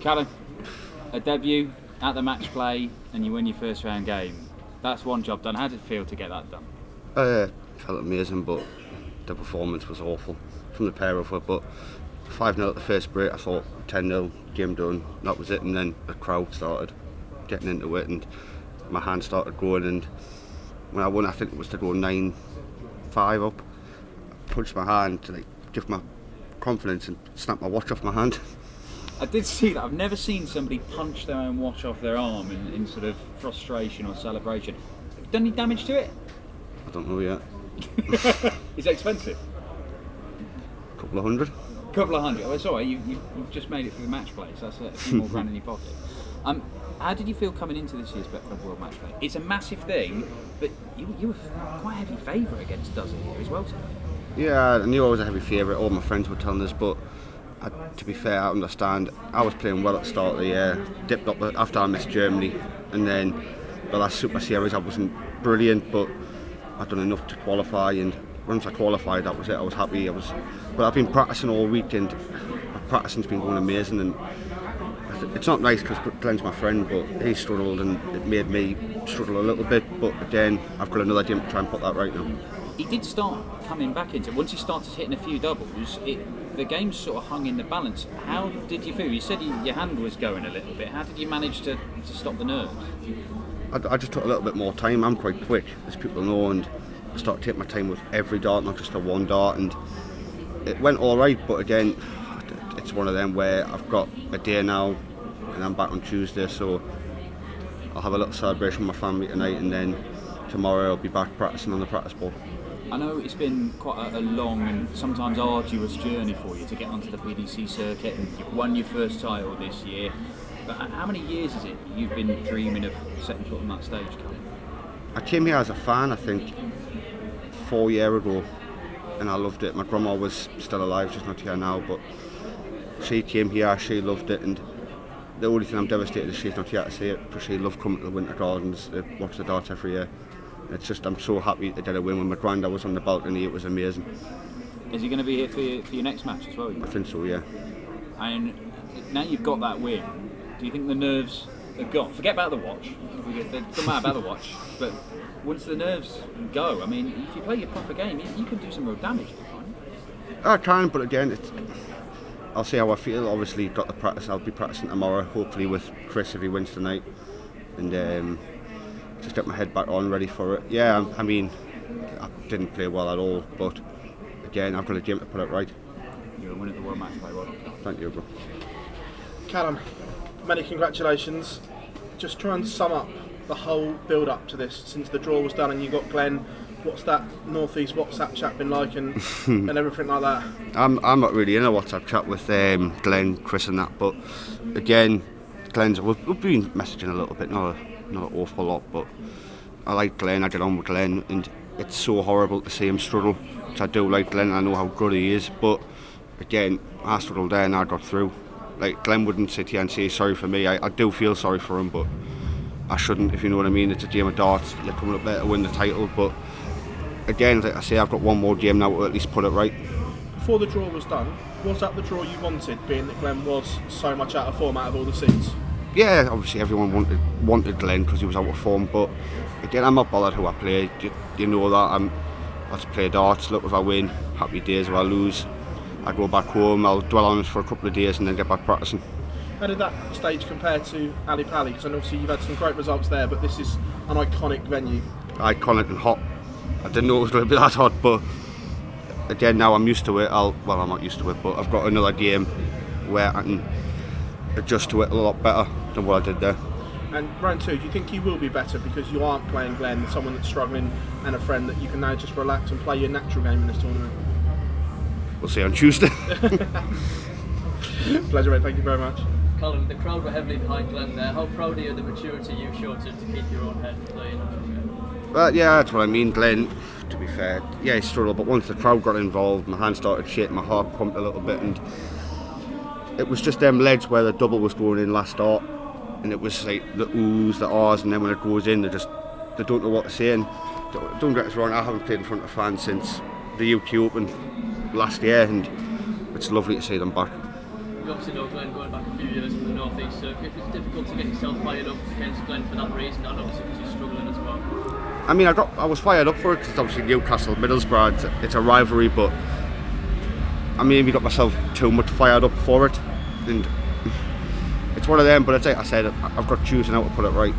Callan, a debut at the match play and you win your first round game. That's one job done. How did it feel to get that done? Felt amazing, but the performance was awful from the pair of us. But 5-0 at the first break, I thought 10-0, game done, that was it. And then the crowd started getting into it and my hand started going, and when I won, I think it was to go 9-5 up, I punched my hand to give my confidence and snap my watch off my hand. I did see that. I've never seen somebody punch their own watch off their arm in sort of frustration or celebration. Have you done any damage to it? I don't know yet. Is it expensive? Couple of hundred. Couple of hundred. Oh, it's alright. You've just made it through the match play, so that's a few more grand in your pocket. How did you feel coming into this year's Betfred World Matchplay? It's a massive thing, but you were quite a heavy favourite against Duzzy here as well today. Yeah, I knew I was a heavy favourite. All my friends were telling us, but to be fair, I understand. I was playing well at the start of the year, dipped up after I missed Germany, and then the last Super Series I wasn't brilliant, but I'd done enough to qualify, and once I qualified, that was it. I was happy. But I've been practicing all week, and my practicing's been going amazing. And it's not nice because Glen's my friend, but he struggled, and it made me struggle a little bit. But again, I've got another game to try and put that right now. He did start coming back into it. Once he started hitting a few doubles, the game sort of hung in the balance. How did you feel? You said your hand was going a little bit. How did you manage to stop the nerves? I just took a little bit more time. I'm quite quick, as people know, and I started taking my time with every dart, not just the one dart, and it went all right. But again, it's one of them where I've got a day now, and I'm back on Tuesday, so I'll have a little celebration with my family tonight, and then tomorrow I'll be back practicing on the practice board. I know it's been quite a long and sometimes arduous journey for you to get onto the PDC circuit, and you've won your first title this year. But how many years is it you've been dreaming of setting foot on that stage, Callan? I came here as a fan, I think, 4 years ago, and I loved it. My grandma was still alive, she's not here now, but she came here, she loved it, and the only thing I'm devastated is she's not here to see it, because she loved coming to the Winter Gardens to watch the darts every year. It's just, I'm so happy to get a win. When my granddad was on the balcony, it was amazing. Is he going to be here for your next match as well? I think so, yeah. And now you've got that win, do you think the nerves are gone? Forget about the watch. It doesn't matter about the watch. But once the nerves go, I mean, if you play your proper game, you can do some real damage, can't you? I can, but again, I'll see how I feel. Obviously, got the practice. I'll be practicing tomorrow, hopefully with Chris if he wins tonight, and just get my head back on, ready for it. Yeah, I mean, I didn't play well at all, but again, I've got a game to put it right. You're a winner of the World Matchplay, well done. Thank you, bro. Callan, many congratulations. Just try and sum up the whole build-up to this since the draw was done and you got Glen. What's that Northeast WhatsApp chat been like and and everything like that? I'm not really in a WhatsApp chat with Glen, Chris and that, but again, Glen's, we've been messaging a little bit, not an awful lot, but I like Glen, I get on with Glen, and it's so horrible to see him struggle, which I do like Glen, I know how good he is, but again, I struggled there and I got through. Like, Glen wouldn't sit here and say sorry for me. I do feel sorry for him, but I shouldn't, if you know what I mean. It's a game of darts, you're coming up there to win the title, but again, like I say, I've got one more game now to at least put it right. Before the draw was done, was that the draw you wanted, being that Glen was so much out of form out of all the seeds? Yeah, obviously everyone wanted Glen because he was out of form, but again, I'm not bothered who I play. You know that. I just play darts, look if I win, happy days. If I lose, I go back home, I'll dwell on it for a couple of days and then get back practicing. How did that stage compare to Ali Pali? Because obviously you've had some great results there, but this is an iconic venue. Iconic and hot. I didn't know it was going to be that hot, but again, now I'm used to it. I'm not used to it, but I've got another game where I can adjust to it a lot better than what I did there. And round two, do you think you will be better because you aren't playing Glen, someone that's struggling, and a friend that you can now just relax and play your natural game in this tournament? We'll see on Tuesday. Pleasure, mate. Thank you very much. Callan, the crowd were heavily behind Glen there. How proud are you of the maturity you've shown to keep your own head playing? But yeah, that's what I mean. Glen, to be fair, yeah, he struggled, but once the crowd got involved, my hand started shaking, my heart pumped a little bit, and it was just them legs where the double was going in last start, and it was like the oohs, the ahs, and then when it goes in, they don't know what to say. And don't get us wrong, I haven't played in front of fans since the UK Open last year, and it's lovely to see them back. You obviously know Glen going back a few years from the North East circuit. It's difficult to get yourself fired up against Glen for that reason, and obviously because you're struggling as well. I mean, I was fired up for it because obviously Newcastle, Middlesbrough, it's a rivalry, but I maybe got myself too much fired up for it, and it's one of them. But I said I've got choosing how to put it right.